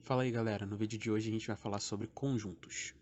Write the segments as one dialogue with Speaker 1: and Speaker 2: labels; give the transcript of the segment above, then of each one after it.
Speaker 1: Fala aí galera, no vídeo de hoje a gente vai falar sobre conjuntos.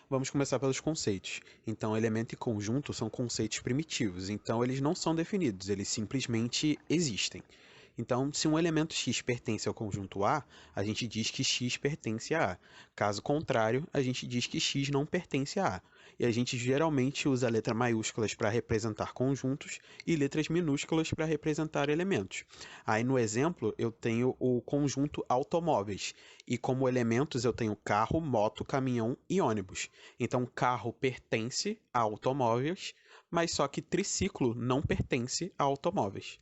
Speaker 1: Vamos começar pelos conceitos. Então, elemento e conjunto são conceitos primitivos, então eles não são definidos, eles simplesmente existem. Então, se um elemento X pertence ao conjunto a gente diz que X pertence a A. Caso contrário, a gente diz que X não pertence a A. E a gente geralmente usa letras maiúsculas para representar conjuntos e letras minúsculas para representar elementos. Aí no exemplo eu tenho o conjunto automóveis, e como elementos eu tenho carro, moto, caminhão e ônibus. Então carro pertence a automóveis, mas só que triciclo não pertence a automóveis.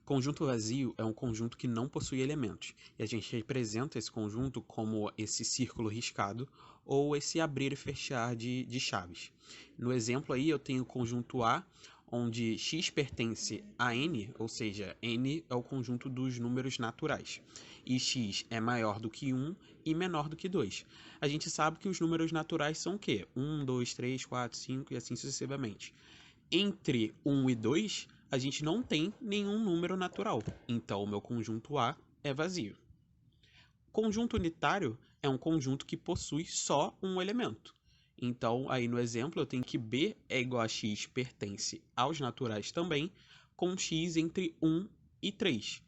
Speaker 1: Conjunto vazio é um conjunto que não possui elementos, e a gente representa esse conjunto como esse círculo riscado ou esse abrir e fechar de chaves. No exemplo aí eu tenho o conjunto A, onde x pertence a n, ou seja, n é o conjunto dos números naturais, e x é maior do que 1 e menor do que 2. A gente sabe que os números naturais são o quê? 1, 2, 3, 4, 5 e assim sucessivamente. Entre 1 e 2, a gente não tem nenhum número natural, então o meu conjunto A é vazio. Conjunto unitário é um conjunto que possui só um elemento. Então, aí no exemplo, eu tenho que B é igual a x pertence aos naturais também, com x entre 1 e 3.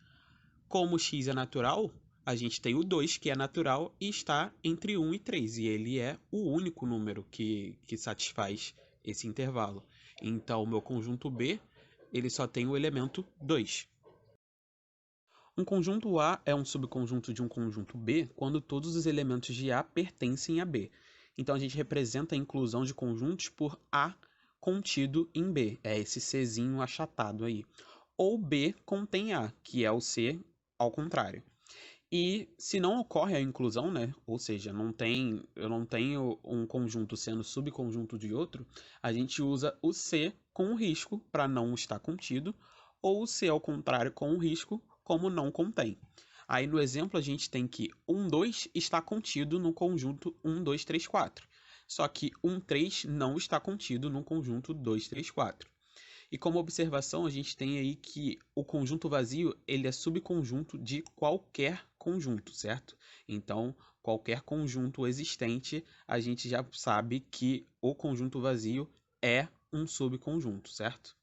Speaker 1: Como x é natural, a gente tem o 2, que é natural, e está entre 1 e 3, e ele é o único número que satisfaz esse intervalo. Então, o meu conjunto B, ele só tem o elemento 2. Um conjunto A é um subconjunto de um conjunto B quando todos os elementos de A pertencem a B. Então, a gente representa a inclusão de conjuntos por A contido em B, é esse Czinho achatado aí. Ou B contém A, que é o C ao contrário. E se não ocorre a inclusão, né? Ou seja, eu não tenho um conjunto sendo subconjunto de outro, a gente usa o C com o risco para não estar contido, ou o C ao contrário com o risco como não contém. Aí no exemplo a gente tem que 1, 2 está contido no conjunto 1, 2, 3, 4. Só que 1, 3 não está contido no conjunto 2, 3, 4. E como observação, a gente tem aí que o conjunto vazio, ele é subconjunto de qualquer conjunto, certo? Então, qualquer conjunto existente, a gente já sabe que o conjunto vazio é um subconjunto, certo?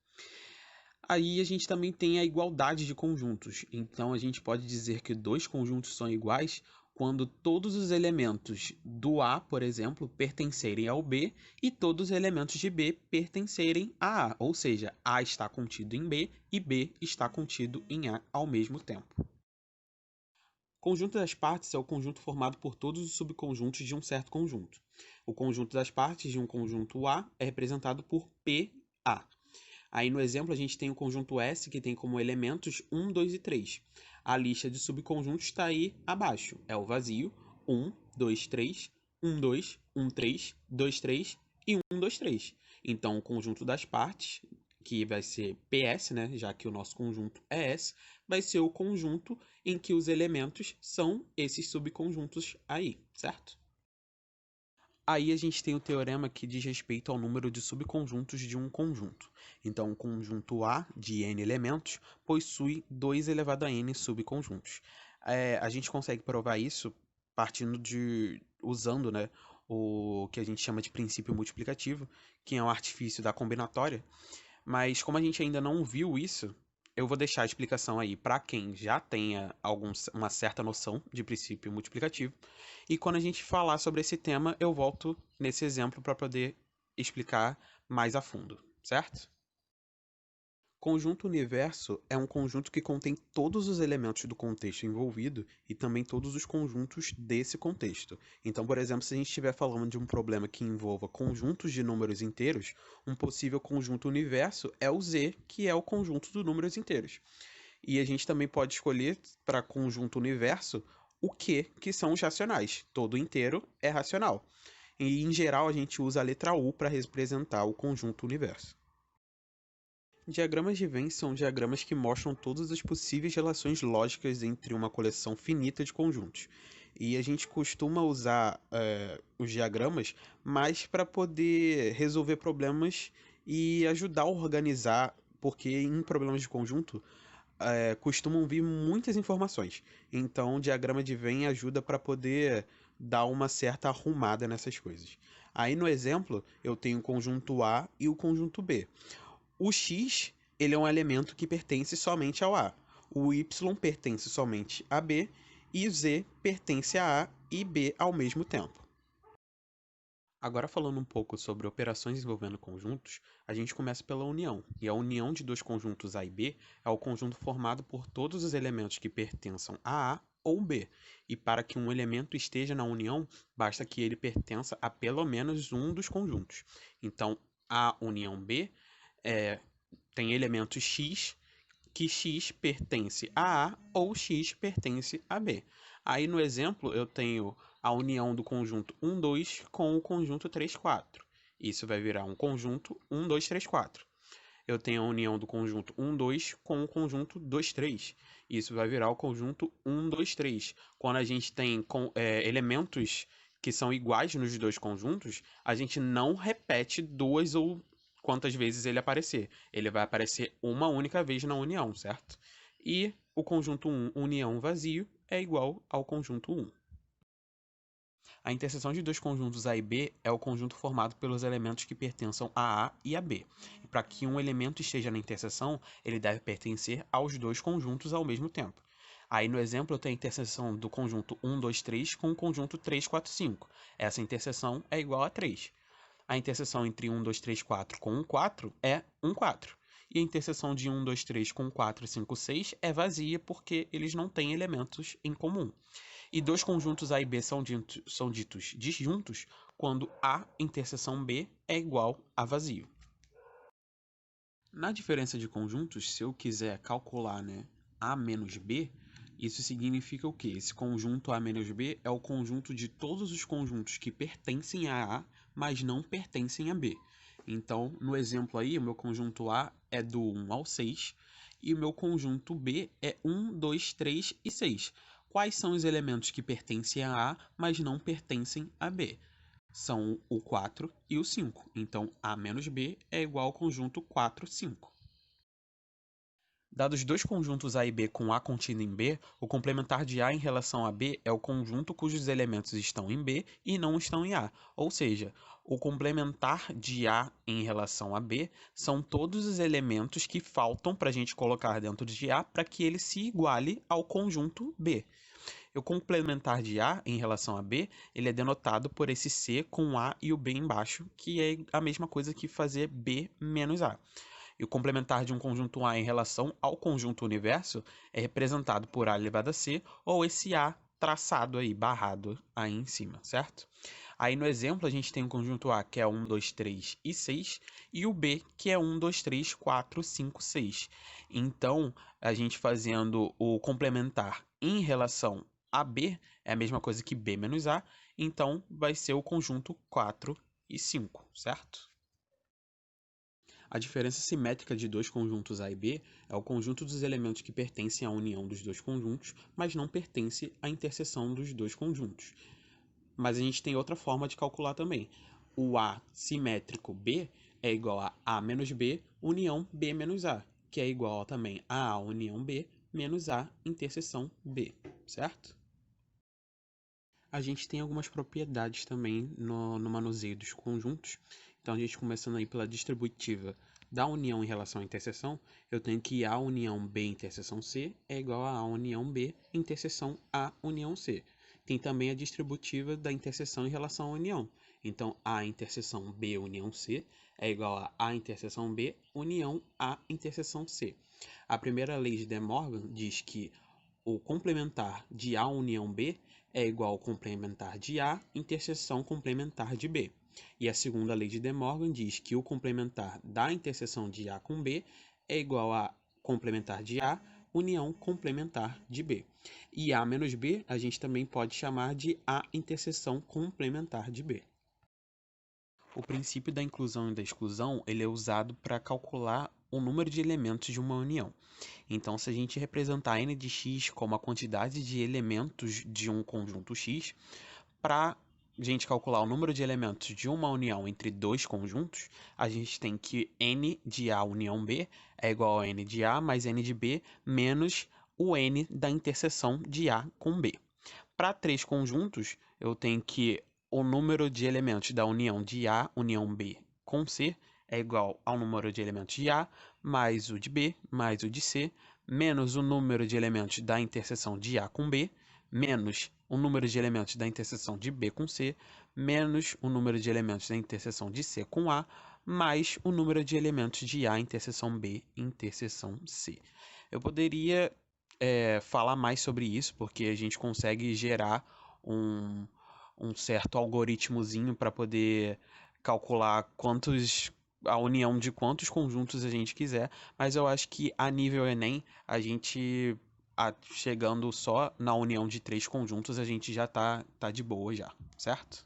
Speaker 1: Aí a gente também tem a igualdade de conjuntos. Então a gente pode dizer que dois conjuntos são iguais quando todos os elementos do A, por exemplo, pertencerem ao B e todos os elementos de B pertencerem a A. Ou seja, A está contido em B e B está contido em A ao mesmo tempo. Conjunto das partes é o conjunto formado por todos os subconjuntos de um certo conjunto. O conjunto das partes de um conjunto A é representado por PA. Aí no exemplo a gente tem o conjunto S, que tem como elementos 1, 2 e 3. A lista de subconjuntos está aí abaixo. É o vazio, 1, 2, 3, 1, 2, 1, 3, 2, 3 e 1, 2, 3. Então o conjunto das partes, que vai ser PS, né, já que o nosso conjunto é S, vai ser o conjunto em que os elementos são esses subconjuntos aí, certo? Aí a gente tem o teorema que diz respeito ao número de subconjuntos de um conjunto. Então, o conjunto A, de n elementos, possui 2 elevado a n subconjuntos. A gente consegue provar isso usando, né, o que a gente chama de princípio multiplicativo, que é um artifício da combinatória. Mas como a gente ainda não viu isso, eu vou deixar a explicação aí para quem já tenha uma certa noção de princípio multiplicativo. E quando a gente falar sobre esse tema, eu volto nesse exemplo para poder explicar mais a fundo, certo? Conjunto universo é um conjunto que contém todos os elementos do contexto envolvido e também todos os conjuntos desse contexto. Então, por exemplo, se a gente estiver falando de um problema que envolva conjuntos de números inteiros, um possível conjunto universo é o Z, que é o conjunto de números inteiros. E a gente também pode escolher para conjunto universo o que são os racionais. Todo inteiro é racional. E em geral a gente usa a letra U para representar o conjunto universo. Diagramas de Venn são diagramas que mostram todas as possíveis relações lógicas entre uma coleção finita de conjuntos. E a gente costuma usar os diagramas mais para poder resolver problemas e ajudar a organizar, porque em problemas de conjunto costumam vir muitas informações. Então, o diagrama de Venn ajuda para poder dar uma certa arrumada nessas coisas. Aí no exemplo, eu tenho o conjunto A e o conjunto B. O X, ele é um elemento que pertence somente ao A. O Y pertence somente a B e o Z pertence a A e B ao mesmo tempo. Agora falando um pouco sobre operações envolvendo conjuntos, a gente começa pela união. E a união de dois conjuntos A e B é o conjunto formado por todos os elementos que pertençam a A ou B. E para que um elemento esteja na união, basta que ele pertença a pelo menos um dos conjuntos. Então, a união B tem elementos X, que X pertence a A ou X pertence a B. Aí no exemplo eu tenho a união do conjunto 1, 2 com o conjunto 3, 4. Isso vai virar um conjunto 1, 2, 3, 4. Eu tenho a união do conjunto 1, 2 com o conjunto 2, 3. Isso vai virar o conjunto 1, 2, 3. Quando a gente tem elementos que são iguais nos dois conjuntos, a gente não repete duas ou quantas vezes ele aparecer. Ele vai aparecer uma única vez na união, certo? E o conjunto 1, união vazio, é igual ao conjunto 1. A interseção de dois conjuntos A e B é o conjunto formado pelos elementos que pertençam a A e a B. E para que um elemento esteja na interseção, ele deve pertencer aos dois conjuntos ao mesmo tempo. Aí no exemplo eu tenho a interseção do conjunto 1, 2, 3 com o conjunto 3, 4, 5. Essa interseção é igual a 3. A interseção entre 1, 2, 3, 4 com 1, 4 é 1, 4. E a interseção de 1, 2, 3 com 4, 5, 6 é vazia porque eles não têm elementos em comum. E dois conjuntos A e B são ditos disjuntos quando A interseção B é igual a vazio. Na diferença de conjuntos, se eu quiser calcular A menos B, isso significa o quê? Esse conjunto A menos B é o conjunto de todos os conjuntos que pertencem a A, mas não pertencem a B. Então, no exemplo aí, o meu conjunto A é do 1 ao 6 e o meu conjunto B é 1, 2, 3 e 6. Quais são os elementos que pertencem a A, mas não pertencem a B? São o 4 e o 5. Então, A menos B é igual ao conjunto 4, 5. Dados dois conjuntos A e B com A contido em B, o complementar de A em relação a B é o conjunto cujos elementos estão em B e não estão em A. Ou seja, o complementar de A em relação a B são todos os elementos que faltam para a gente colocar dentro de A para que ele se iguale ao conjunto B. O complementar de A em relação a B, ele é denotado por esse C com A e o B embaixo, que é a mesma coisa que fazer B menos A. E o complementar de um conjunto A em relação ao conjunto universo é representado por A elevado a C, ou esse A traçado aí, barrado aí em cima, certo? Aí no exemplo a gente tem o conjunto A que é 1, 2, 3 e 6, e o B que é 1, 2, 3, 4, 5, 6. Então, a gente fazendo o complementar em relação a B é a mesma coisa que B menos A, então vai ser o conjunto 4 e 5, certo? A diferença simétrica de dois conjuntos A e B é o conjunto dos elementos que pertencem à união dos dois conjuntos, mas não pertence à interseção dos dois conjuntos. Mas a gente tem outra forma de calcular também. O A simétrico B é igual a A menos B união B menos A, que é igual também a A união B menos A interseção B, certo? A gente tem algumas propriedades também no manuseio dos conjuntos. Então, a gente começando aí pela distributiva da união em relação à interseção, eu tenho que A união B interseção C é igual a A união B interseção A união C. Tem também a distributiva da interseção em relação à união. Então, A interseção B união C é igual a A interseção B união A interseção C. A primeira lei de De Morgan diz que o complementar de A união B é igual ao complementar de A interseção complementar de B. E a segunda lei de De Morgan diz que o complementar da interseção de A com B é igual a complementar de A união complementar de B. E A menos B a gente também pode chamar de A interseção complementar de B. O princípio da inclusão e da exclusão ele é usado para calcular o número de elementos de uma união. Então, se a gente representar n de x como a quantidade de elementos de um conjunto x, para a gente calcular o número de elementos de uma união entre dois conjuntos, a gente tem que n de A união B é igual a n de A mais n de B menos o n da interseção de A com B. Para três conjuntos, eu tenho que o número de elementos da união de A união B com C é igual ao número de elementos de A mais o de B mais o de C menos o número de elementos da interseção de A com B menos o número de elementos da interseção de B com C, menos o número de elementos da interseção de C com A, mais o número de elementos de A interseção B interseção C. Eu poderia falar mais sobre isso, porque a gente consegue gerar um certo algoritmozinho para poder calcular a união de quantos conjuntos a gente quiser, mas eu acho que a nível Enem, a gente chegando só na união de três conjuntos, a gente já tá de boa já, certo?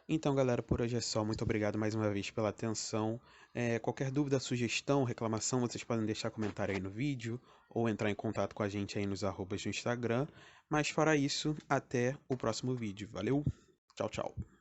Speaker 1: Então, galera, por hoje é só. Muito obrigado mais uma vez pela atenção. Qualquer dúvida, sugestão, reclamação, vocês podem deixar comentário aí no vídeo ou entrar em contato com a gente aí nos arrobas do Instagram. Mas fora isso, até o próximo vídeo. Valeu, tchau, tchau.